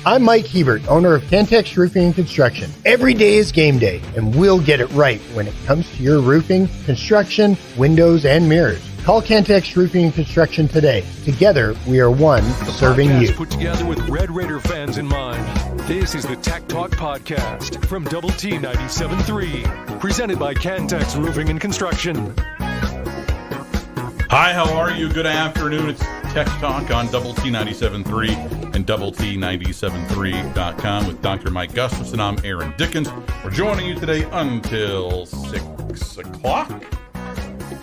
I'm Mike Hebert, owner of Cantex Roofing and Construction. Every day is game day, and we'll get it right when it comes to your roofing, construction, windows, and mirrors. Call Cantex Roofing and Construction today. Together, we are one serving you. Put together with Red Raider fans in mind. This is the Tech Talk Podcast from Double T 97.3, presented by Cantex Roofing and Construction. Hi, how are you? Good afternoon. It's Tech Talk on Double T 97.3 and Double T 97.3.com with Dr. Mike Gustafson. I'm Aaron Dickens. We're joining you today until 6 o'clock.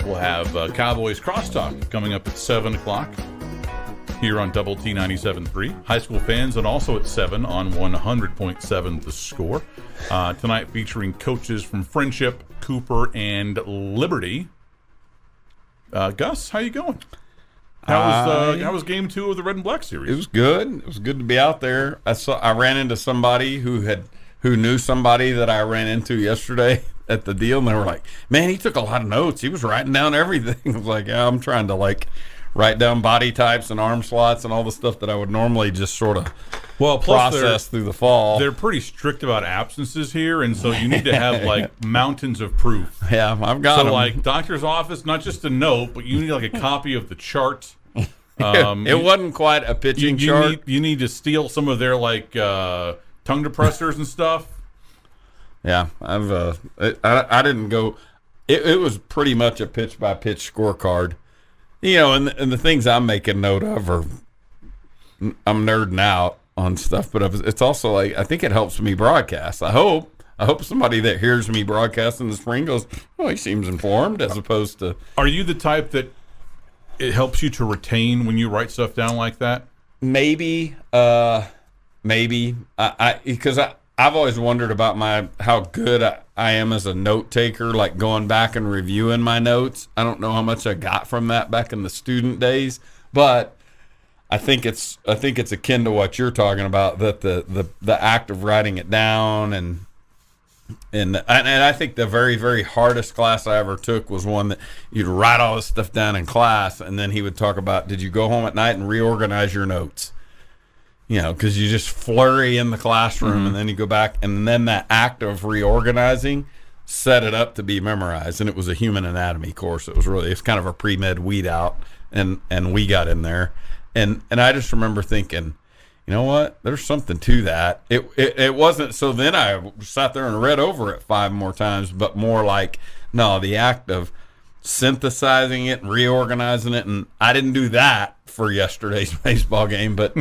We'll have Cowboys Crosstalk coming up at 7 o'clock here on Double T 97.3. High school fans, and also at 7 on 100.7 The Score. Tonight featuring coaches from Friendship, Cooper, and Liberty. Gus, how you going? How was game 2 of the Red and Black series? It was good. It was good to be out there. I ran into somebody who knew somebody that I ran into yesterday at the deal, and they were like, "Man, he took a lot of notes. He was writing down everything." I was like, "Yeah, I'm trying to write down body types and arm slots and all the stuff that I would normally just sort of process through the fall." They're pretty strict about absences here, and so you need to have mountains of proof. Yeah, I've got them. Doctor's office, not just a note, but you need a copy of the chart. It wasn't quite a pitching chart. You need to steal some of their tongue depressors and stuff. Yeah, I didn't go. It was pretty much a pitch by pitch scorecard, and the things I'm making note of I'm nerding out on stuff, but it's also I think it helps me broadcast. I hope somebody that hears me broadcast in the spring goes, "Oh, he seems informed," as opposed to. Are you the type that it helps you to retain when you write stuff down like that? Maybe. Because I've always wondered about how good I am as a note taker, going back and reviewing my notes. I don't know how much I got from that back in the student days, but I think it's akin to what you're talking about, that the act of writing it down and I think the very, very hardest class I ever took was one that you'd write all this stuff down in class, and then he would talk about, did you go home at night and reorganize your notes? Because you just flurry in the classroom, and then you go back, and then that act of reorganizing set it up to be memorized. And it was a human anatomy course. It's kind of a pre-med weed out, and we got in there. And I just remember thinking, you know what? There's something to that. It wasn't. So then I sat there and read over it 5 more times, but more the act of synthesizing it and reorganizing it. And I didn't do that for yesterday's baseball game, but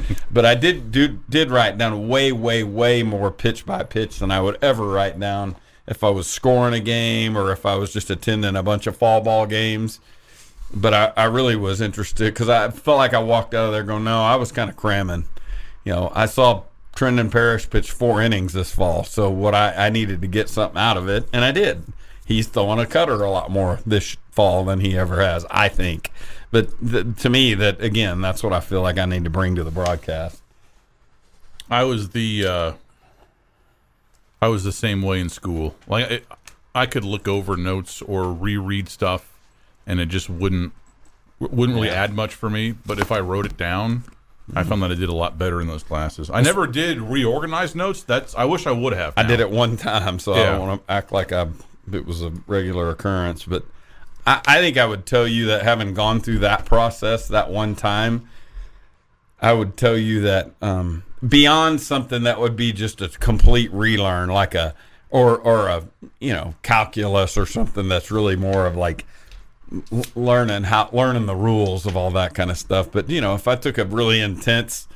I did write down way, way, way more pitch by pitch than I would ever write down if I was scoring a game or if I was just attending a bunch of fall ball games. But I really was interested because I felt like I walked out of there going, no, I was kind of cramming. I saw Trendon Parrish pitch 4 innings this fall, so what I needed to get something out of it, and I did. He's throwing a cutter a lot more this fall than he ever has, I think. But to me, that's what I feel like I need to bring to the broadcast. I was the same way in school. I could look over notes or reread stuff, and it just wouldn't really add much for me. But if I wrote it down, I found that I did a lot better in those classes. I never did reorganize notes. I wish I would have. I did it one time, so I don't want to act like it was a regular occurrence. But I think I would tell you that having gone through that process that one time, I would tell you that beyond something that would be just a complete relearn, or a calculus or something that's really more of learning the rules of all that kind of stuff. But if I took a really intense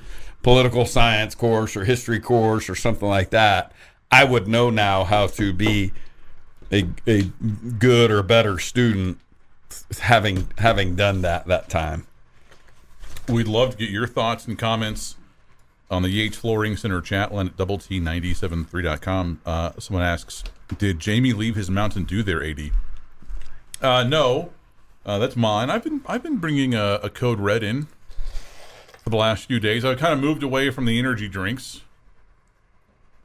political science course or history course or something like that, I would know now how to be a good or better student having done that time. We'd love to get your thoughts and comments on the Yates Flooring Center chat line at doublet973.com. Someone asks, did Jamie leave his Mountain Dew there, AD? No. That's mine. I've been bringing a Code Red in for the last few days. I kind of moved away from the energy drinks.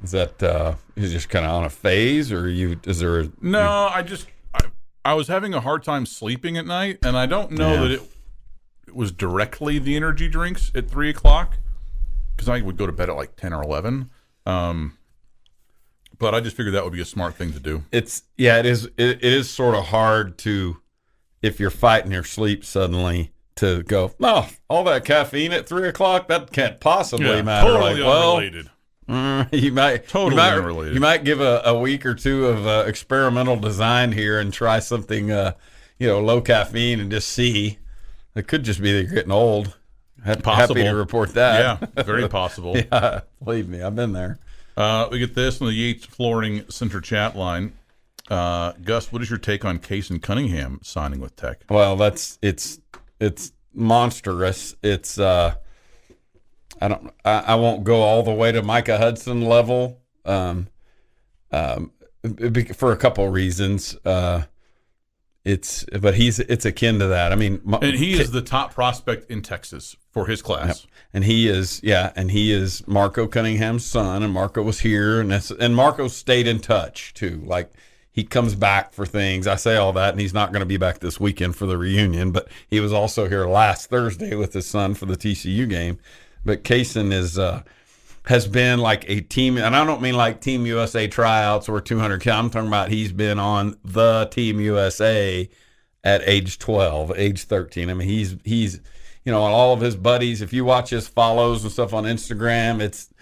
Is that is just kind of on a phase, or No, I was having a hard time sleeping at night, and I don't know that it was directly the energy drinks at 3 o'clock. because I would go to bed at like 10 or 11. But I just figured that would be a smart thing to do. It is sort of hard to, if you're fighting your sleep suddenly, to go, no, all that caffeine at 3 o'clock, that can't possibly matter. Totally unrelated. You might Unrelated. You might give a week or two of experimental design here and try something, low caffeine and just see. It could just be that you're getting old. Happy to report that. Yeah, very possible. Yeah, believe me, I've been there. We get this on the Yates Flooring Center chat line. Gus, what is your take on Case and Cunningham signing with Tech? Well, it's monstrous. It's I won't go all the way to Micah Hudson level for a couple of reasons. It's akin to that. I mean, and he is the top prospect in Texas for his class. Yep. And he is Marco Cunningham's son, and Marco was here, and Marco stayed in touch too. Like, he comes back for things. I say all that, and he's not going to be back this weekend for the reunion, but he was also here last Thursday with his son for the TCU game. But Kaysen has been like a team, and I don't mean like Team USA tryouts or 200. I'm talking about he's been on the Team USA at age 12, age 13. I mean, he's all of his buddies. If you watch his follows and stuff on Instagram, it's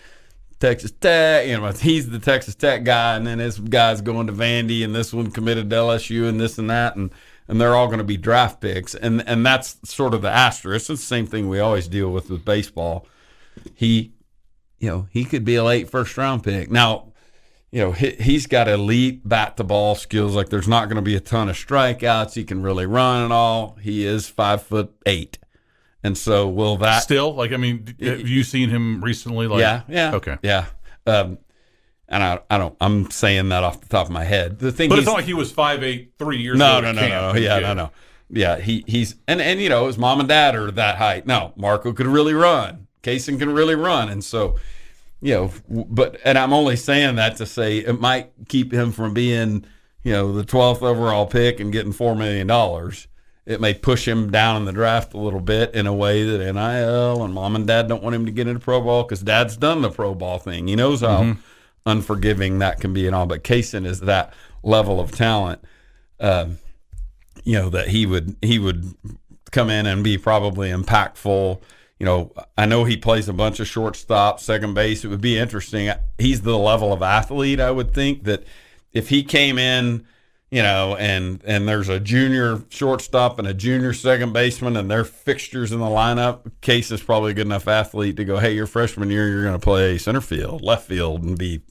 Texas Tech. He's the Texas Tech guy, and then his guy's going to Vandy, and this one committed to LSU, and this and that, and they're all going to be draft picks, and that's sort of the asterisk. It's the same thing we always deal with baseball. He could be a late first-round pick. Now, he's got elite bat-to-ball skills. Like, there's not going to be a ton of strikeouts. He can really run and all. He is 5'8". And so will that... Still? Like, I mean, have you seen him recently? Like, yeah. Okay. Yeah. And I'm saying that off the top of my head. But it's not like he was 5'8" 3 years ago. No. Yeah, Yeah, he's... And his mom and dad are that height. No, Marco could really run. Kaysen can really run. And so... and I'm only saying that to say it might keep him from being, the 12th overall pick and getting $4 million. It may push him down in the draft a little bit in a way that NIL and mom and dad don't want him to get into pro ball because dad's done the pro ball thing. He knows how unforgiving that can be and all. But Kaysen is that level of talent, that he would come in and be probably impactful. I know he plays a bunch of shortstop, second base. It would be interesting. He's the level of athlete, I would think, that if he came in, and there's a junior shortstop and a junior second baseman and they're fixtures in the lineup, Case is probably a good enough athlete to go, hey, your freshman year, you're going to play center field, left field, and be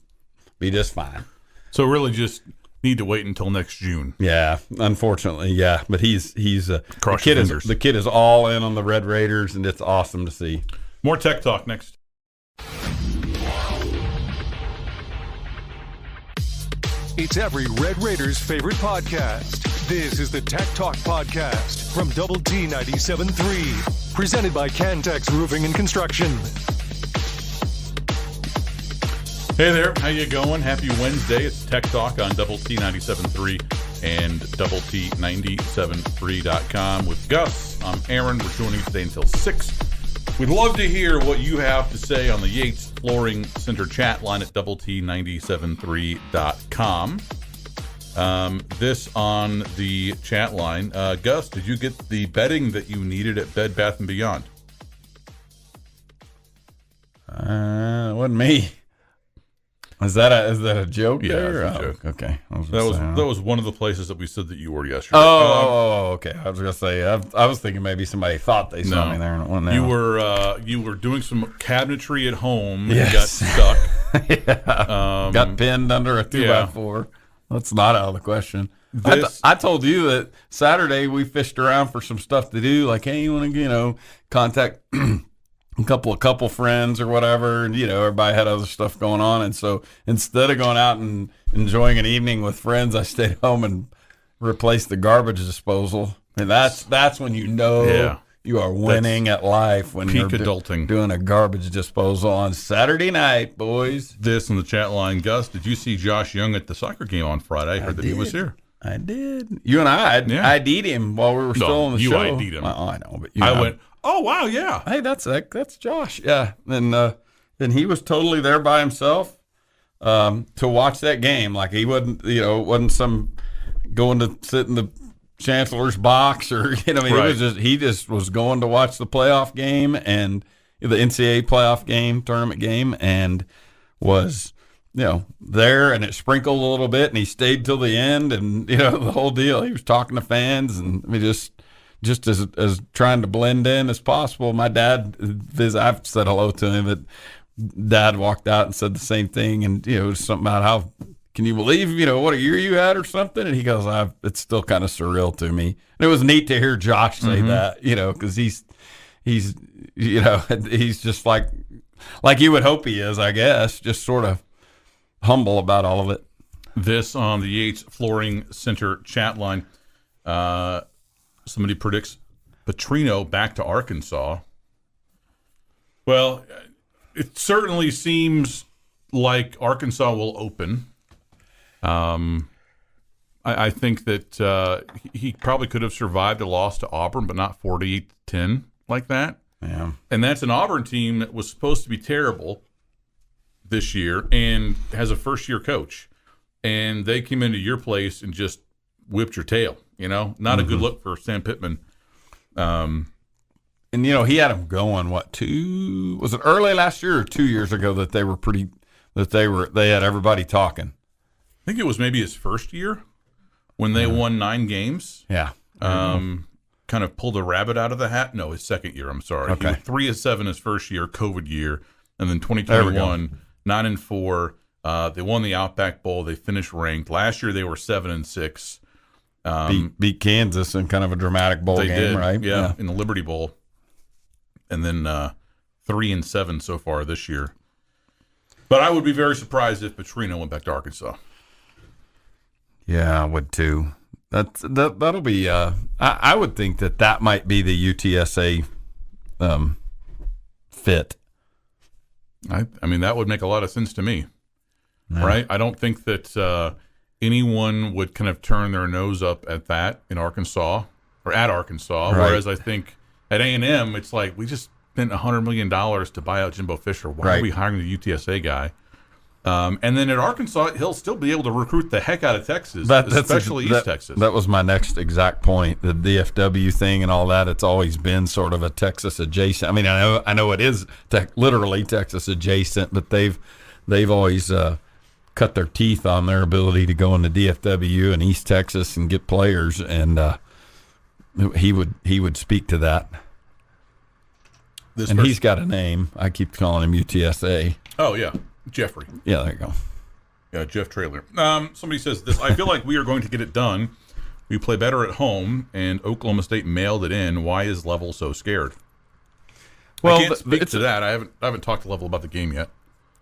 just fine. So really just need to wait until next June. Yeah, unfortunately, yeah. But he's the kid is all in on the Red Raiders, and it's awesome to see. More Tech Talk next. It's every Red Raiders' favorite podcast. This is the Tech Talk Podcast from Double T 97.3, presented by Cantex Roofing and Construction. Hey there, how you going? Happy Wednesday. It's Tech Talk on Double T 97.3 and Double T 97.3.com with Gus. I'm Aaron. We're joining you today until 6. We'd love to hear what you have to say on the Yates Flooring Center chat line at Double T 97.3.com. This on the chat line. Gus, did you get the bedding that you needed at Bed Bath & Beyond? It wasn't me. Is that a joke? Yeah, there? it's a joke. Okay. That was one of the places that we said that you were yesterday. Okay. I was gonna say I was thinking maybe somebody thought they saw me there and it wasn't there. You were doing some cabinetry at home. Yes. And got stuck. Yeah. Got pinned under a 2x4. That's not out of the question. I told you that Saturday we fished around for some stuff to do. Like, hey, you want to contact a couple friends or whatever, and everybody had other stuff going on, and so instead of going out and enjoying an evening with friends, I stayed home and replaced the garbage disposal. And that's when you are winning at life, when you're adulting. Doing a garbage disposal on Saturday night, boys. This in the chat line. Gus, did you see Josh Young at the soccer game on Friday? I heard that he was here. I did. You and I ID'd him while we were still on the show. You ID'd him. I know, but I went, oh, wow, yeah. Hey, that's Josh. Yeah. And and he was totally there by himself to watch that game. Like he wasn't, wasn't some going to sit in the chancellor's box or, It was he just was going to watch the playoff game and the NCAA playoff game, tournament game, and was, there, and it sprinkled a little bit, and he stayed till the end, and, the whole deal. He was talking to fans, and just as trying to blend in as possible. My dad, I've said hello to him, but Dad walked out and said the same thing, and, it was something about how, can you believe, what a year you had or something? And he goes, it's still kind of surreal to me. And it was neat to hear Josh say that, because he's just like you would hope he is, I guess, just sort of humble about all of it. This on the Yates Flooring Center chat line. Somebody predicts Petrino back to Arkansas. Well, it certainly seems like Arkansas will open. I think that he probably could have survived a loss to Auburn, but not 48-10 like that. Yeah. And that's an Auburn team that was supposed to be terrible this year and has a first-year coach. And they came into your place and just whipped your tail, Not a good look for Sam Pittman. And, he had them going, was it early last year or 2 years ago that they had everybody talking? I think it was maybe his first year when they won 9 games. Yeah. Kind of pulled a rabbit out of the hat. No, his second year, I'm sorry. Okay. He was 3-7 his first year, COVID year. And then 2021, 9-4. They won the Outback Bowl. They finished ranked. Last year they were 7-6. Beat Kansas in kind of a dramatic bowl game, did, right? Yeah, in the Liberty Bowl. And then 3-7 so far this year. But I would be very surprised if Petrino went back to Arkansas. Yeah, I would too. That'll be. I would think that might be the UTSA fit. I mean, that would make a lot of sense to me, right? I don't think that anyone would kind of turn their nose up at that in Arkansas or at Arkansas. Right. Whereas I think at A&M, it's like we just spent $100 million to buy out Jimbo Fisher. Why are we hiring the UTSA guy? And then at Arkansas, he'll still be able to recruit the heck out of Texas, especially East Texas. That was my next exact point. The DFW thing and all that, it's always been sort of a Texas adjacent. I mean, I know it is literally Texas adjacent, but they've always cut their teeth on their ability to go into DFW and East Texas and get players, and he would speak to that. He's got a name. I keep calling him UTSA. Oh, yeah. Jeffrey. Yeah, there you go. Yeah, Jeff Traylor. Somebody says this. I feel like we are going to get it done. We play better at home, and Oklahoma State mailed it in. Why is Level so scared? Well, I can't speak to that. I haven't talked to Level about the game yet.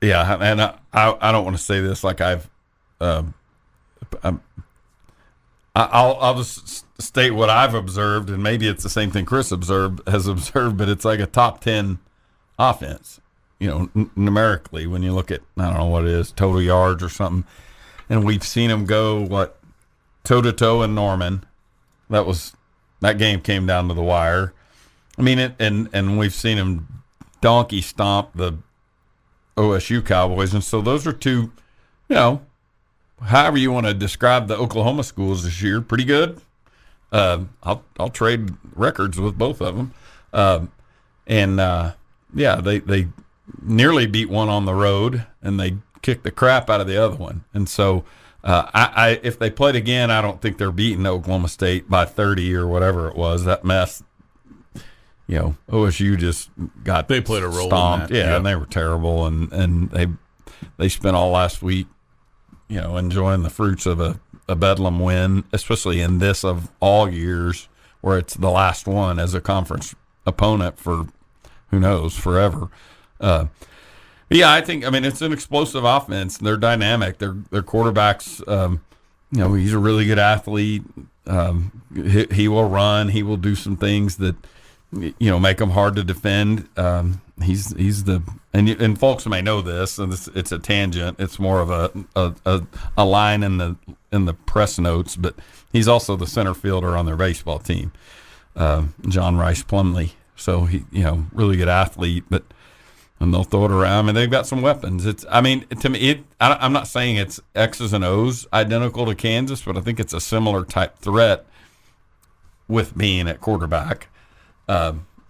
Yeah, and I don't want to say this like I'll just state what I've observed, and maybe it's the same thing Chris has observed, but it's like a top 10 offense. Numerically, when you look at, I don't know what it is, total yards or something. And we've seen them go, toe-to-toe in Norman. That game came down to the wire. I mean, and we've seen them donkey stomp the OSU Cowboys. And so those are two, however you want to describe the Oklahoma schools this year, pretty good. I'll trade records with both of them. They nearly beat one on the road, and they kicked the crap out of the other one. And so if they played again, I don't think they're beating Oklahoma State by 30 or whatever it was. That mess, OSU just got they played a role stomped. In that. Yeah, and they were terrible, and they spent all last week, enjoying the fruits of a Bedlam win, especially in this of all years where it's the last one as a conference opponent for who knows, forever. I think, it's an explosive offense. They're dynamic. Their quarterback's, he's a really good athlete. He will run. He will do some things that, make him hard to defend. He's and folks may know this, and it's a tangent. It's more of a line in the press notes, but he's also the center fielder on their baseball team, John Rhys-Plumlee. So he, really good athlete, but and they'll throw it around. I mean, they've got some weapons. To me, I'm not saying it's X's and O's identical to Kansas, but I think it's a similar type threat with being at quarterback.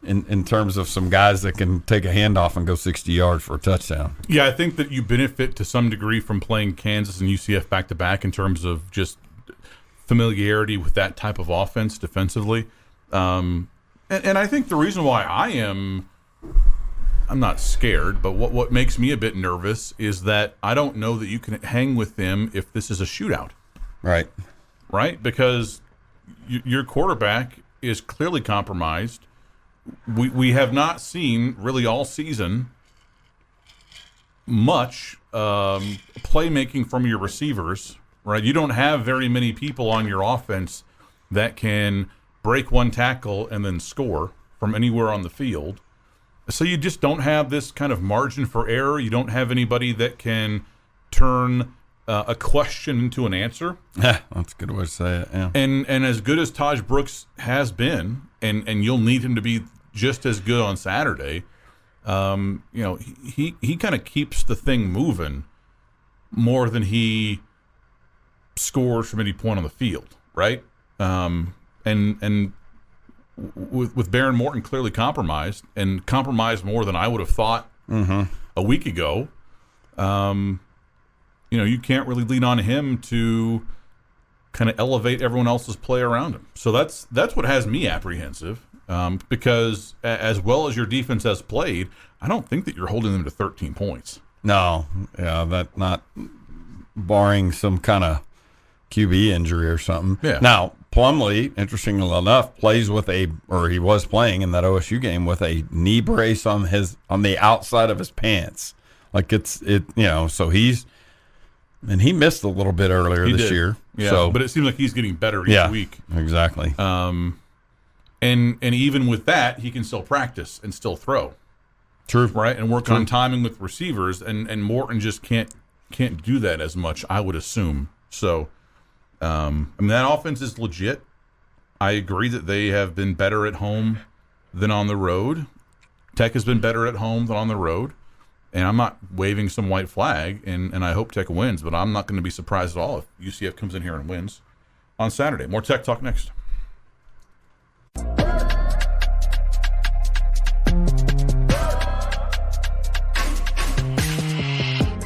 In terms of some guys that can take a handoff and go 60 yards for a touchdown. Yeah, I think that you benefit to some degree from playing Kansas and UCF back-to-back in terms of just familiarity with that type of offense defensively. And I think the reason why I'm not scared, but what makes me a bit nervous is that I don't know that you can hang with them if this is a shootout. Right. Right? Because your quarterback is clearly compromised. We have not seen really all season much playmaking from your receivers, right? You don't have very many people on your offense that can break one tackle and then score from anywhere on the field. So you just don't have this kind of margin for error. You don't have anybody that can turn a question into an answer. Yeah, that's a good way to say it. Yeah. And as good as Tahj Brooks has been, and you'll need him to be just as good on Saturday, he kind of keeps the thing moving more than he scores from any point on the field, right? And with Behren Morton clearly compromised, and compromised more than I would have thought a week ago, you can't really lean on him to kind of elevate everyone else's play around him. So that's what has me apprehensive, because as well as your defense has played, I don't think that you're holding them to 13 points. No, yeah, that not barring some kind of QB injury or something. Yeah. Now, Plumlee, interestingly enough, he was playing in that OSU game with a knee brace on the outside of his pants. So and he missed a little bit earlier this year. Yeah, but it seems like he's getting better each week. Exactly. And even with that, he can still practice and still throw. True. Right? And work on timing with receivers, and Morton just can't do that as much, I would assume. So, that offense is legit. I agree that they have been better at home than on the road. Tech has been better at home than on the road. And I'm not waving some white flag, and I hope Tech wins, but I'm not going to be surprised at all if UCF comes in here and wins on Saturday. More Tech Talk next.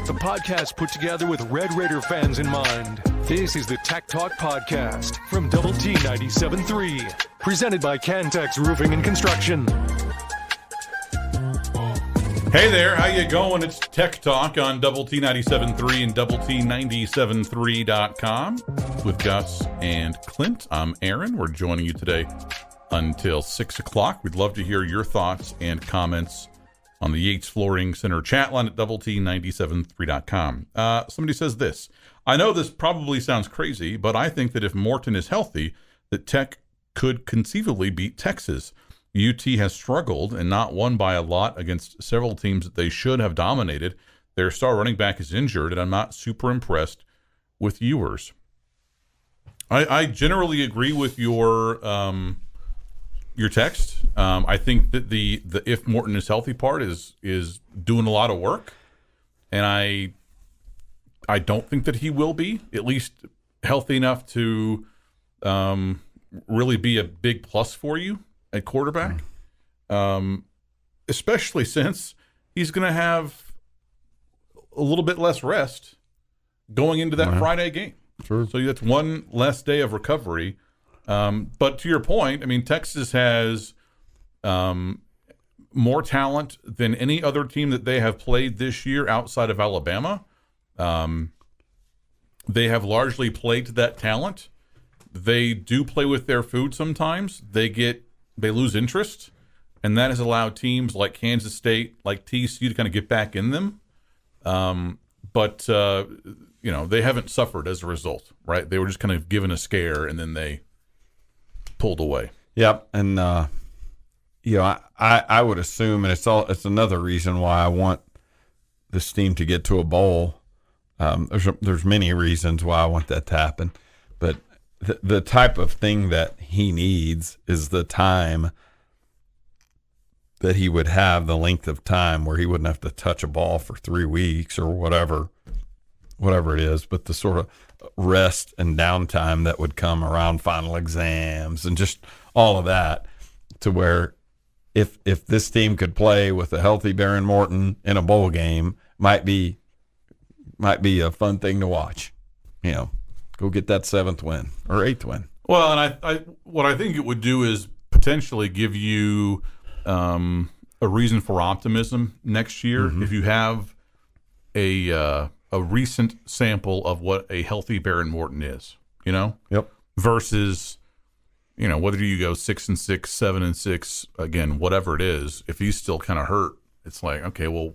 The podcast put together with Red Raider fans in mind. This is the Tech Talk Podcast from Double T 97.3, presented by Cantex Roofing and Construction. Hey there, how you going? It's Tech Talk on Double T 97.3 and Double T 97.3.com with Gus and Clint. I'm Aaron. We're joining you today until 6 o'clock. We'd love to hear your thoughts and comments on the Yates Flooring Center chat line at Double T 97.3.com. Somebody says this: I know this probably sounds crazy, but I think that if Morton is healthy, that Tech could conceivably beat Texas. UT has struggled and not won by a lot against several teams that they should have dominated. Their star running back is injured, and I'm not super impressed with Ewers. I generally agree with your text. I think that the if Morton is healthy part is doing a lot of work, and I don't think that he will be, at least healthy enough to really be a big plus for you at quarterback, especially since he's going to have a little bit less rest going into that Friday game. Sure. So that's one less day of recovery. But to your point, I mean, Texas has more talent than any other team that they have played this year outside of Alabama. They have largely played to that talent. They do play with their food sometimes. They lose interest, and that has allowed teams like Kansas State, like TCU, to kind of get back in them. But they haven't suffered as a result, right? They were just kind of given a scare, and then they pulled away. Yep, and I would assume, and it's another reason why I want this team to get to a bowl. There's many reasons why I want that to happen, but the type of thing that he needs is the time that he would have the length of time where he wouldn't have to touch a ball for 3 weeks or whatever it is, but the sort of rest and downtime that would come around final exams and just all of that, to where if this team could play with a healthy Behren Morton in a bowl game, might be a fun thing to watch. Go get that 7th win or 8th win. Well, and what I think it would do is potentially give you a reason for optimism next year if you have a recent sample of what a healthy Behren Morton is. Yep. Versus, whether you go 6-6, 7-6, again, whatever it is, if he's still kind of hurt, it's like, okay, well,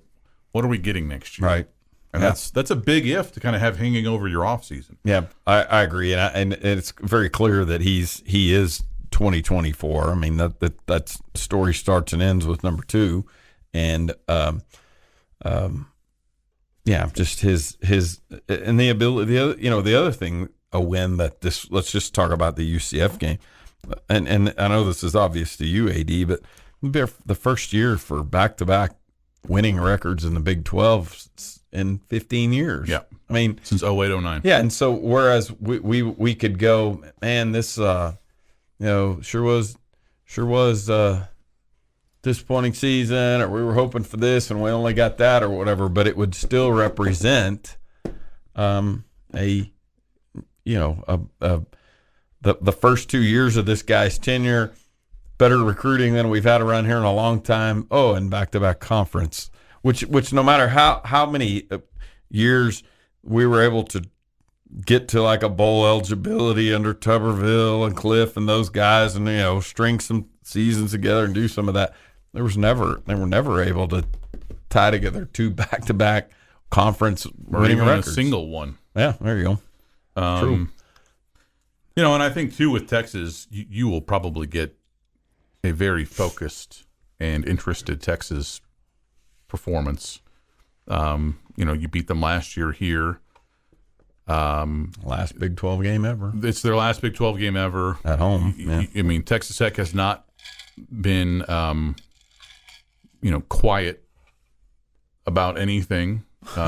what are we getting next year? Right. And that's a big if to kind of have hanging over your off season. Yeah, I agree, and it's very clear that he is 2024. I mean, that story starts and ends with number 2, and just his and the ability. The other thing, a win that this. Let's just talk about the UCF game, and I know this is obvious to you, AD, but the first year for back-to-back winning records in the Big 12 in 15 years. Yeah. I mean, since 08-09. Yeah, and so whereas we could go, man, this sure was disappointing season, or we were hoping for this and we only got that or whatever, but it would still represent the first 2 years of this guy's tenure, better recruiting than we've had around here in a long time. Oh, and back-to-back conference, which no matter how many years we were able to get to like a bowl eligibility under Tuberville and Cliff and those guys, and string some seasons together and do some of that, they were never able to tie together 2 back-to-back conference winning records. A single one. Yeah, there you go. True. And I think too with Texas, you will probably get a very focused and interested Texas performance. You beat them last year here. Last Big 12 game ever. It's their last Big 12 game ever. At home. Yeah. I mean, Texas Tech has not been, quiet about anything.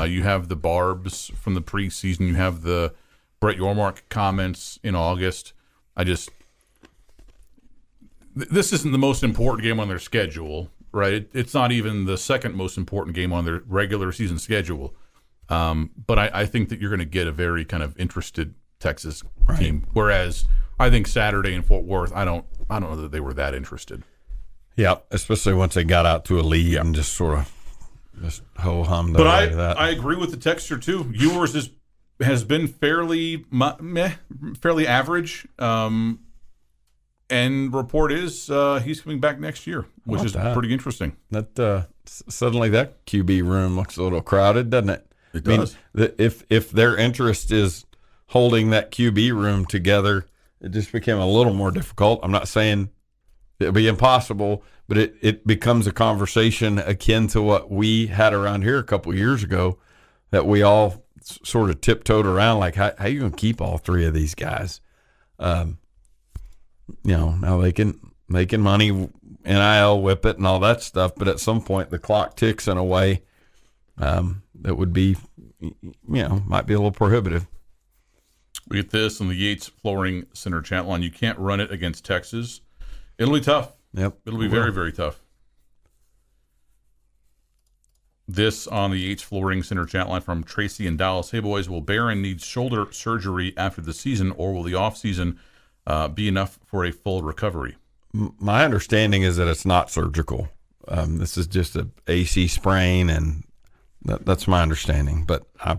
You have the barbs from the preseason. You have the Brett Yormark comments in August. This isn't the most important game on their schedule, right? It's not even the second most important game on their regular season schedule. But I think that you're going to get a very kind of interested Texas team. Whereas I think Saturday in Fort Worth, I don't know that they were that interested. Yeah, especially once they got out to a lead and just sort of just ho-hummed. But I agree with the texture too. Yours has been fairly average. And report is he's coming back next year, which is pretty interesting. That suddenly that QB room looks a little crowded, doesn't it? It does. If their interest is holding that QB room together, it just became a little more difficult. I'm not saying it'll be impossible, but it becomes a conversation akin to what we had around here a couple of years ago, that we all sort of tiptoed around, like how are you going to keep all 3 of these guys? Now they can money, NIL whip it and all that stuff, but at some point the clock ticks in a way that would be, might be a little prohibitive. We get this on the Yates Flooring Center chat line. You can't run it against Texas. It'll be tough. Yep. It'll be very, very tough. This on the Yates Flooring Center chat line from Tracy in Dallas. Hey, boys, will Behren need shoulder surgery after the season, or will the offseason be enough for a full recovery? My understanding is that it's not surgical. This is just a AC sprain, and that's my understanding. But I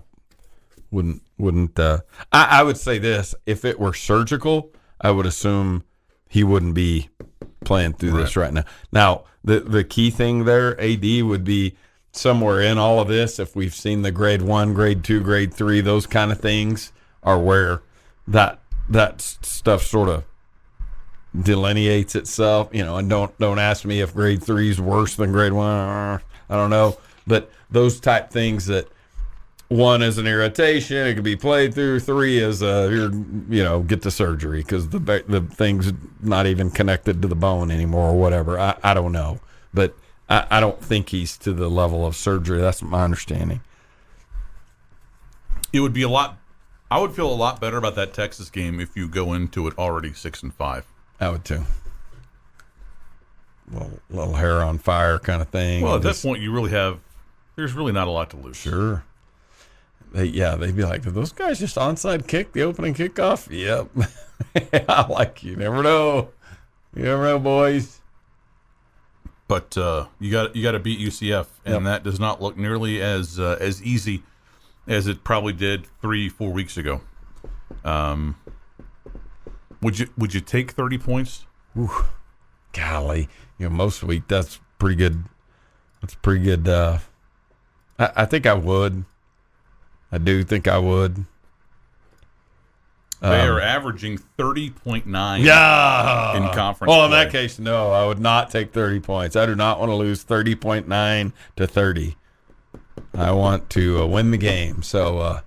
wouldn't. I would say this: if it were surgical, I would assume he wouldn't be playing through this right now. Now, the key thing there, AD, would be somewhere in all of this. If we've seen the grade 1, grade 2, grade 3, those kind of things are where that stuff sort of delineates itself, and don't ask me if grade 3 is worse than grade 1. I don't know, but those type things, that 1 is an irritation, it could be played through. 3 is get the surgery because the thing's not even connected to the bone anymore or whatever. I don't know, but I don't think he's to the level of surgery. That's my understanding. It would be I would feel a lot better about that Texas game if you go into it already 6-5. I would too. Little hair on fire kind of thing. Well, at that point, there's really not a lot to lose. Sure. They'd be like, did those guys just onside kick the opening kickoff? Yep. I like you. Never know. You never know, boys. But you got to beat UCF, and that does not look nearly as easy as it probably did 3-4 weeks ago. Would you take 30 points? Ooh, golly, most week that's pretty good. That's pretty good. I think I would. I do think I would. They are averaging 30.9 in conference Well, in play. that case, no, I would not take 30 points. I do not want to lose 30.9 to 30. I want to win the game. So, I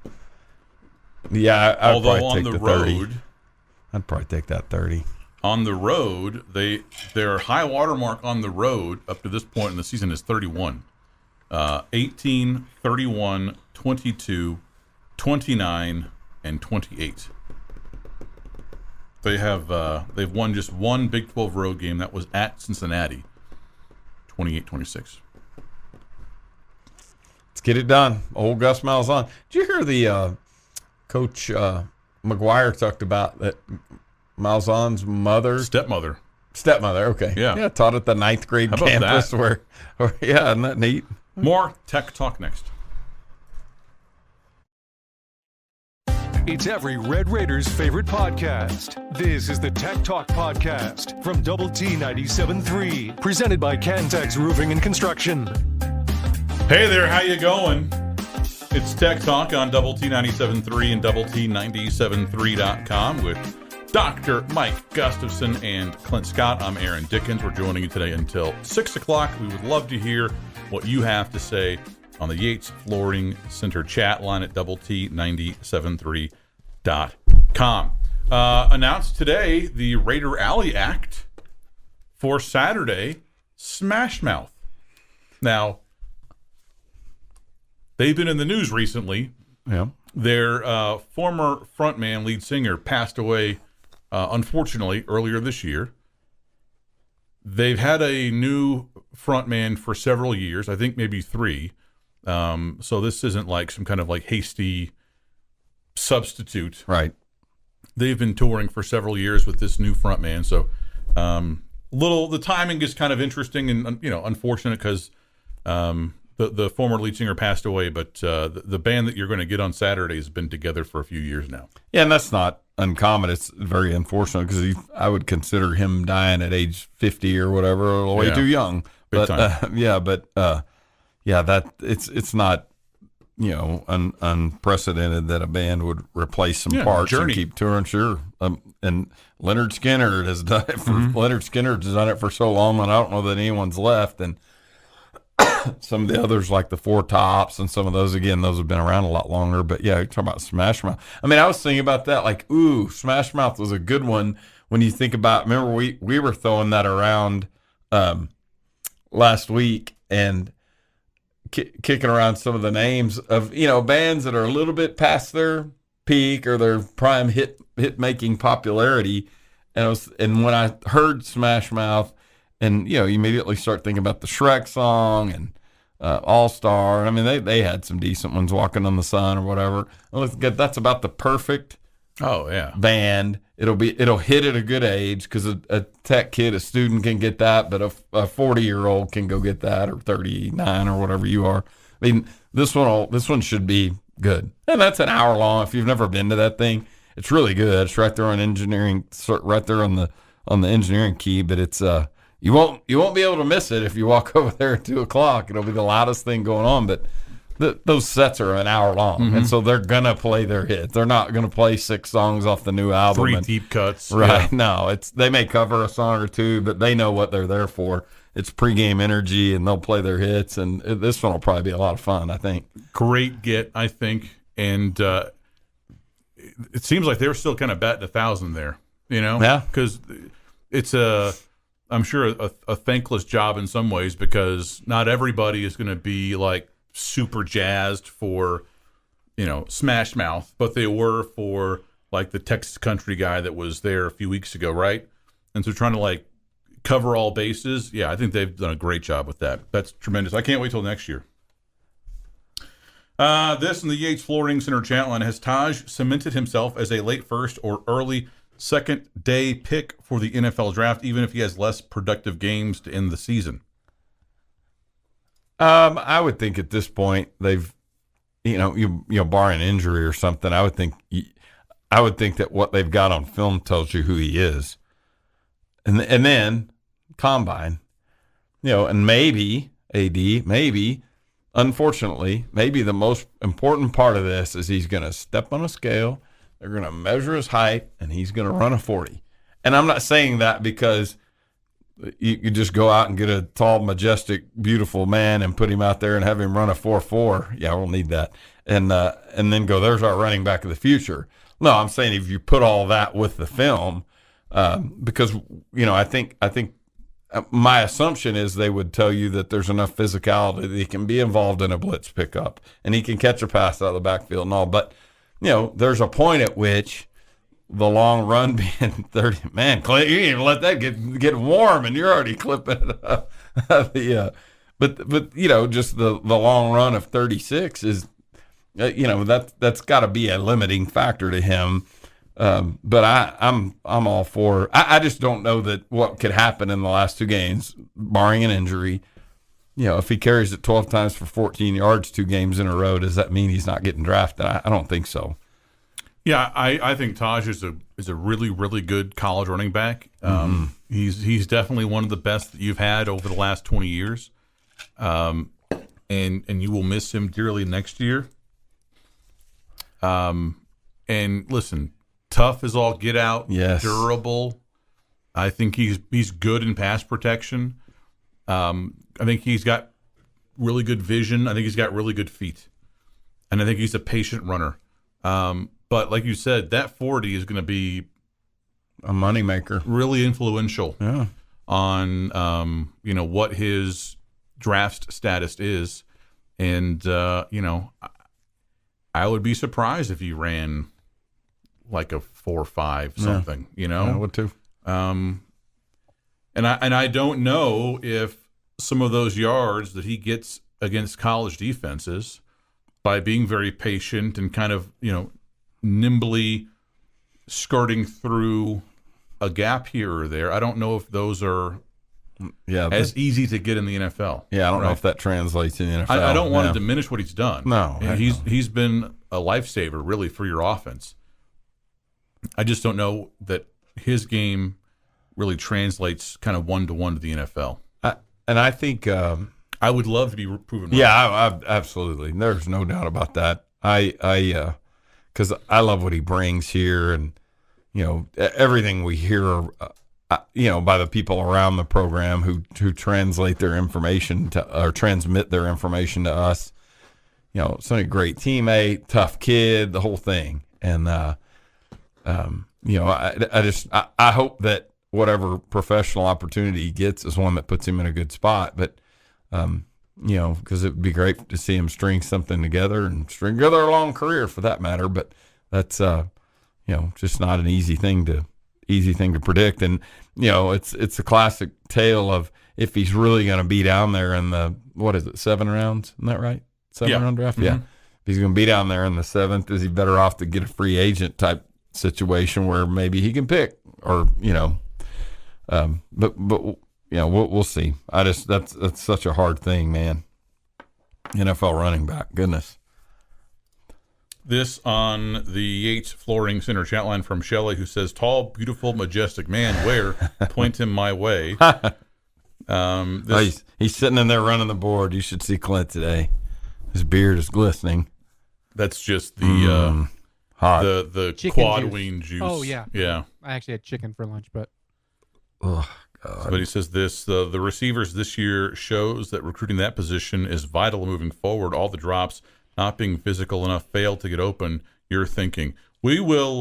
would probably take the 30. I'd probably take that 30. On the road, their high water mark on the road up to this point in the season is 31. 18, 31, 22, 29, and 28. They've won just one Big 12 road game. That was at Cincinnati, 28-26. Let's get it done. Old Gus Malzahn. Did you hear the Coach McGuire talked about that Malzahn's stepmother? Okay. Yeah. Taught at the 9th grade campus. Where, isn't that neat? More Tech Talk next. It's every Red Raiders' favorite podcast. This is the Tech Talk Podcast from Double T 97.3, presented by Cantex Roofing and Construction. Hey there, how you going? It's Tech Talk on Double T 97.3 and Double T 97.3.com with Dr. Mike Gustafson and Clint Scott. I'm Aaron Dickens. We're joining you today until 6 o'clock. We would love to hear what you have to say on the Yates Flooring Center chat line at Double T 97.3.com. Announced today the Raider Alley Act for Saturday, Smashmouth. Now, they've been in the news recently. Yeah. Their former frontman, lead singer, passed away, unfortunately, earlier this year. They've had a new frontman for several years, I think maybe 3. So this isn't like some kind of like hasty substitute. Right. They've been touring for several years with this new frontman. So the timing is kind of interesting and unfortunate because the former lead singer passed away, but the band that you're going to get on Saturday has been together for a few years now. Yeah, and that's not uncommon. It's very unfortunate because I would consider him dying at age 50 or whatever, way too young. Big time. That it's not unprecedented that a band would replace some parts and keep touring. Sure, and Leonard Skinner has done it for Leonard Skinner's done it for so long that I don't know that anyone's left. And some of the others like the Four Tops and some of those, again, those have been around a lot longer. But yeah, you're talking about Smashmouth. I mean, I was thinking about that, like, Smashmouth was a good one when you think about. Remember, we were throwing that around last week and kicking around some of the names of bands that are a little bit past their peak or their prime hit making popularity. And when I heard Smashmouth, and you immediately start thinking about the Shrek song and All Star. I mean, they had some decent ones, Walking on the Sun or whatever. That's about the perfect band. It'll hit at a good age because a tech kid, a student can get that, but a 40-year-old can go get that, or 39 or whatever you are. I mean, this one should be good, and that's an hour long. If you've never been to that thing, it's really good. It's right there on engineering, right there on the engineering key, but it's You won't be able to miss it if you walk over there at 2:00. It'll be the loudest thing going on, but those sets are an hour long, and so they're gonna play their hits. They're not gonna play 6 songs off the new album, 3 deep cuts, right? Yeah. No, they may cover a song or 2, but they know what they're there for. It's pregame energy, and they'll play their hits. And this one will probably be a lot of fun, I think. Great get, I think, and it seems like they were still kind of batting 1,000 there, Yeah, because it's a. I'm sure a thankless job in some ways, because not everybody is going to be like super jazzed for, Smashmouth, but they were for like the Texas country guy that was there a few weeks ago, right? And so trying to like cover all bases, yeah, I think they've done a great job with that. That's tremendous. I can't wait till next year. This in the Yates Flooring Center chat line: has Tahj cemented himself as a late first or early second day pick for the NFL draft, even if he has less productive games to end the season? I would think at this point they've, barring injury or something, I would think that what they've got on film tells you who he is, and then combine, and maybe unfortunately, maybe the most important part of this is he's going to step on a scale. They're going to measure his height, and he's going to run a 40. And I'm not saying that because you just go out and get a tall, majestic, beautiful man and put him out there and have him run a 4.4. Yeah, we'll need that. And then go, there's our running back of the future. No, I'm saying if you put all that with the film, because, I think my assumption is they would tell you that there's enough physicality that he can be involved in a blitz pickup and he can catch a pass out of the backfield and all. But, there's a point at which the long run being 30, man, Clay, you didn't even let that get warm and you're already clipping it up. But just the long run of 36 is, that's got to be a limiting factor to him. But I'm all for. I just don't know that what could happen in the last two games, barring an injury. If he carries it 12 times for 14 yards 2 games in a row, does that mean he's not getting drafted? I don't think so. Yeah, I think Tahj is a really, really good college running back. He's definitely one of the best that you've had over the last 20 years, and you will miss him dearly next year. And listen, tough as all get out, yes. Durable. I think he's good in pass protection. I think he's got really good vision. I think he's got really good feet, and I think he's a patient runner. But like you said, that 40 is going to be a moneymaker, really influential on what his draft status is, and I would be surprised if he ran like a 4.5 something. I would too. And I don't know if some of those yards that he gets against college defenses by being very patient and kind of, nimbly skirting through a gap here or there, I don't know if those are as easy to get in the NFL. Yeah, I don't know if that translates in the NFL. I don't want to diminish what he's done. No. He's been a lifesaver, really, for your offense. I just don't know that his game really translates kind of one-to-one to the NFL. And I think I would love to be proven wrong. Yeah, I absolutely. There's no doubt about that. Because I love what he brings here, and everything we hear, by the people around the program who translate their information or transmit their information to us. Such a great teammate, tough kid, the whole thing, and I hope that whatever professional opportunity he gets is one that puts him in a good spot. But, because it would be great to see him string something together and string together a long career for that matter. But that's, just not an easy thing to predict. And, it's a classic tale of if he's really going to be down there in the, 7 rounds? Isn't that right? 7-round draft? Mm-hmm. Yeah. If he's going to be down there in the 7th, is he better off to get a free agent type situation where maybe he can pick or, we'll see. That's such a hard thing, man. NFL running back, goodness. This on the Yates Flooring Center chat line from Shelley, who says, "Tall, beautiful, majestic man, where? Point him my way." He's sitting in there running the board. You should see Clint today. His beard is glistening. That's just the hot. The chicken quad juice. wing juice. Oh yeah. Yeah. I actually had chicken for lunch, but Oh, God. But he says this, the receivers this year shows that recruiting that position is vital moving forward. All the drops not being physical enough failed to get open. You're thinking. We will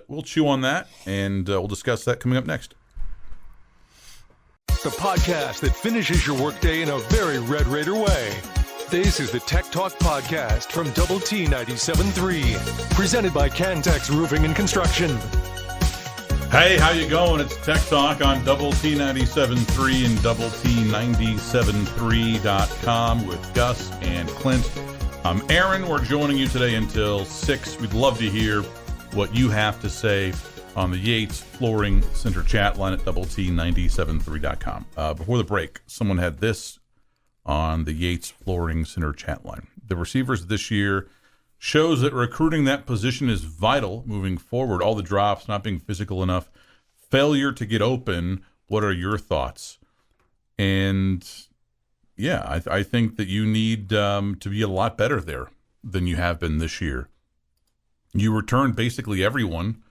we'll chew on that, and we'll discuss that coming up next. the podcast that finishes your workday in a very Red Raider way. This is the Tech Talk Podcast from Double T 97.3, presented by Cantex Roofing and Construction. Hey, how you going? It's Tech Talk on Double T 97.3 and Double T 97.3.com with Gus and Clint. I'm Aaron. We're joining you today until 6. We'd love to hear what you have to say on the Yates Flooring Center chat line at Double T 97.3.com. Before the break, someone had this on the Yates Flooring Center chat line. The receivers this year shows that recruiting that position is vital moving forward. All the drops, not being physical enough, failure to get open. What are your thoughts? And yeah, I think that you need to be a lot better there than you have been this year. You returned basically everyone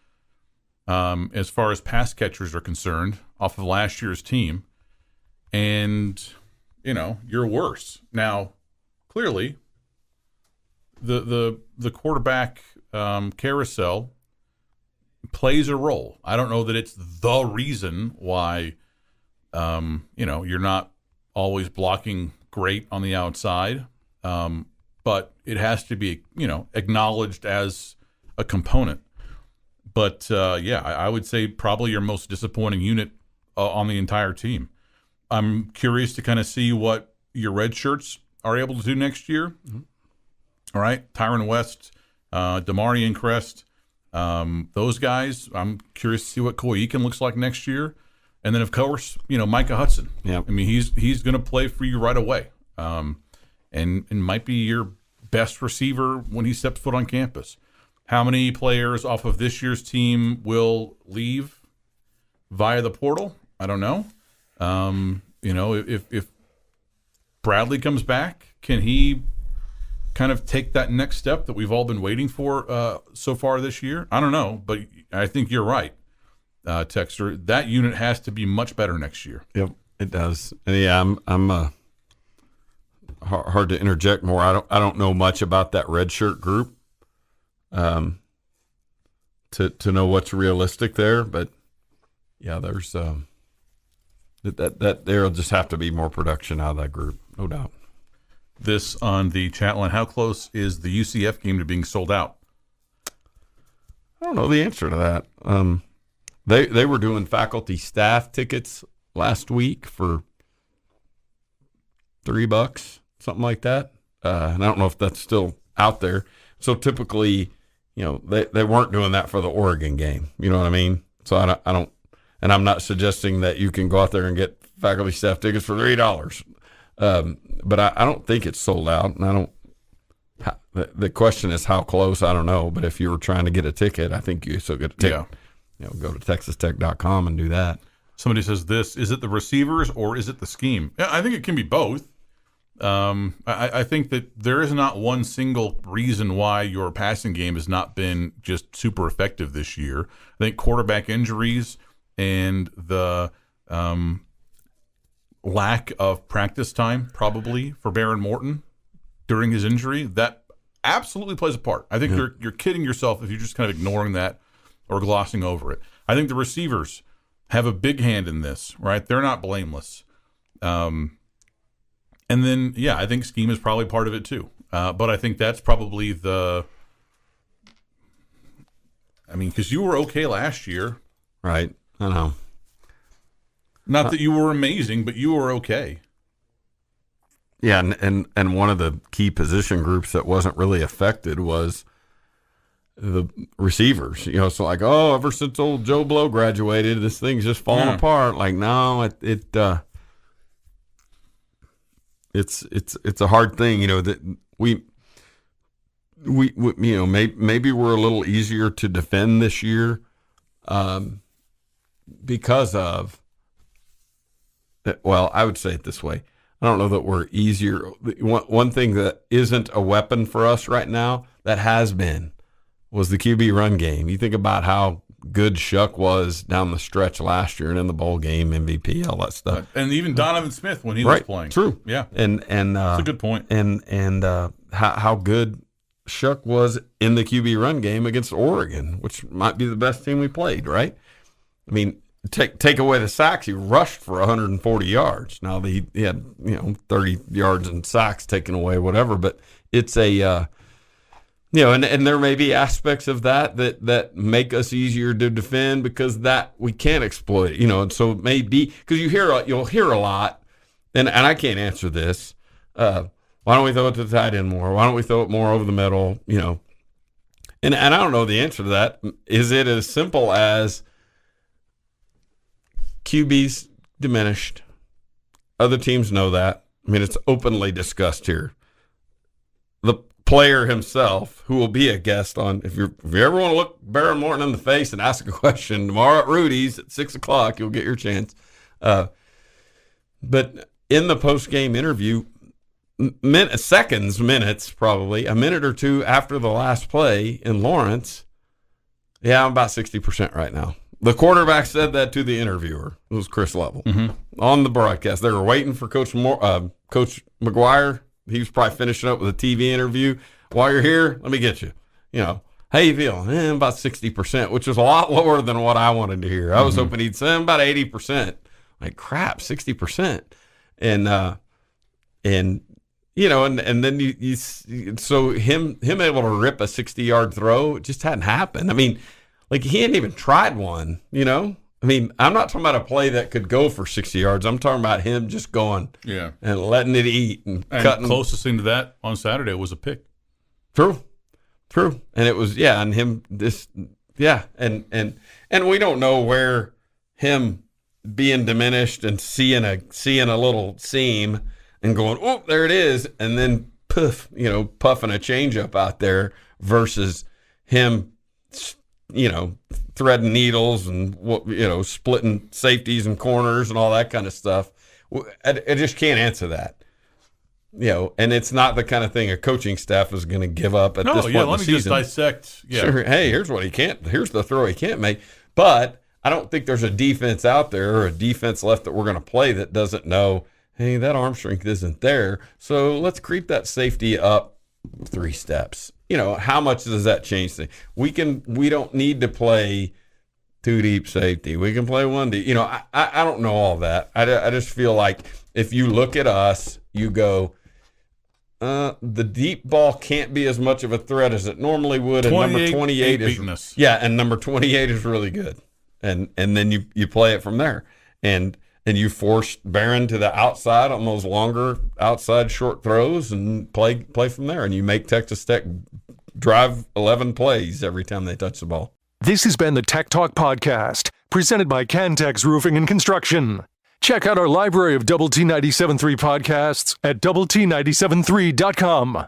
as far as pass catchers are concerned off of last year's team. And, you know, you're worse. Now, clearly, the quarterback carousel plays a role. I don't know that it's the reason why, you're not always blocking great on the outside, but it has to be, acknowledged as a component. But, I would say probably your most disappointing unit on the entire team. I'm curious to kind of see what your red shirts are able to do next year. Mm-hmm. All right, Tyron West, Damarian Crest, those guys. I'm curious to see what Coy Eakin looks like next year. And then, of course, Micah Hudson. Yeah, I mean, he's going to play for you right away, and might be your best receiver when he steps foot on campus. How many players off of this year's team will leave via the portal? I don't know. If Bradley comes back, can he kind of take that next step that we've all been waiting for so far this year? I don't know, but I think you're right, Texter. That unit has to be much better next year. Yep, it does. And yeah, I'm hard to interject more. I don't know much about that red shirt group to know what's realistic there, but yeah, there's that there'll just have to be more production out of that group, no doubt. This on the chat line. How close is the UCF game to being sold out? I don't know the answer to that. They were doing faculty staff tickets last week for $3, something like that. And I don't know if that's still out there. So typically, they weren't doing that for the Oregon game. You know what I mean? So I don't, and I'm not suggesting that you can go out there and get faculty staff tickets for $3. But I don't think it's sold out, and I don't. The question is how close. I don't know, but if you were trying to get a ticket, I think you still get a ticket. Yeah. Go to texastech.com and do that. Somebody says this: is it the receivers or is it the scheme? Yeah, I think it can be both. I think that there is not one single reason why your passing game has not been just super effective this year. I think quarterback injuries and the lack of practice time probably for Behren Morton during his injury, that absolutely plays a part. I think you're kidding yourself if you're just kind of ignoring that or glossing over it. I think the receivers have a big hand in this, right? They're not blameless. And then, I think scheme is probably part of it too. But I think that's probably because you were okay last year. Right. I know. Not that you were amazing, but you were okay. Yeah, and one of the key position groups that wasn't really affected was the receivers. So like, ever since old Joe Blow graduated, this thing's just falling apart. Like, no, it's a hard thing. That we maybe we're a little easier to defend this year, because of. Well, I would say it this way. I don't know that we're easier. One thing that isn't a weapon for us right now that has been was the QB run game. You think about how good Shuck was down the stretch last year and in the bowl game, MVP, all that stuff. And even Donovan Smith when he was playing. True. Yeah. And that's a good point. And how good Shuck was in the QB run game against Oregon, which might be the best team we played, right? I mean, take away the sacks, he rushed for 140 yards. Now he had 30 yards in sacks taken away, whatever. But it's a and there may be aspects of that make us easier to defend because that we can't exploit. And so it may be because you'll hear a lot, and I can't answer this. Why don't we throw it to the tight end more? Why don't we throw it more over the middle? And I don't know the answer to that. Is it as simple as QB's diminished? Other teams know that. I mean, it's openly discussed here. The player himself, who will be a guest on, if you ever want to look Behren Morton in the face and ask a question tomorrow at Rudy's at 6:00, you'll get your chance. But in the post-game interview, minutes probably, a minute or two after the last play in Lawrence, I'm about 60% right now. The quarterback said that to the interviewer. It was Chris Level on the broadcast. They were waiting for Coach McGuire. He was probably finishing up with a TV interview. While you're here, let me get you. How you feeling? About 60%, which is a lot lower than what I wanted to hear. I was hoping he'd say about 80%. Like crap, 60%, and then you so him able to rip a 60-yard throw, it just hadn't happened. I mean, like he hadn't even tried one. I mean, I'm not talking about a play that could go for 60 yards. I'm talking about him just going and letting it eat and cutting. The closest thing to that on Saturday was a pick. True. And it was, and him and we don't know where him being diminished and seeing a little seam and going, oh, there it is, and then puffing a changeup out there versus him threading needles and splitting safeties and corners and all that kind of stuff. I just can't answer that. And it's not the kind of thing a coaching staff is going to give up at this point in the season. Let me just dissect. Yeah. Sure. Hey, here's the throw he can't make. But I don't think there's a defense out there or a defense left that we're going to play that doesn't know, hey, that arm strength isn't there. So let's creep that safety up 3 steps. How much does that change things? We don't need to play 2 deep safety. We can play 1 deep. I don't know all that. I just feel like if you look at us, you go, the deep ball can't be as much of a threat as it normally would. And number 28 is and number 28 is really good. And then you play it from there. And you force Behren to the outside on those longer outside short throws and play from there. And you make Texas Tech drive 11 plays every time they touch the ball. This has been the Tech Talk Podcast, presented by Cantex Roofing and Construction. Check out our library of Double T 97.3 podcasts at doublet97.3.com.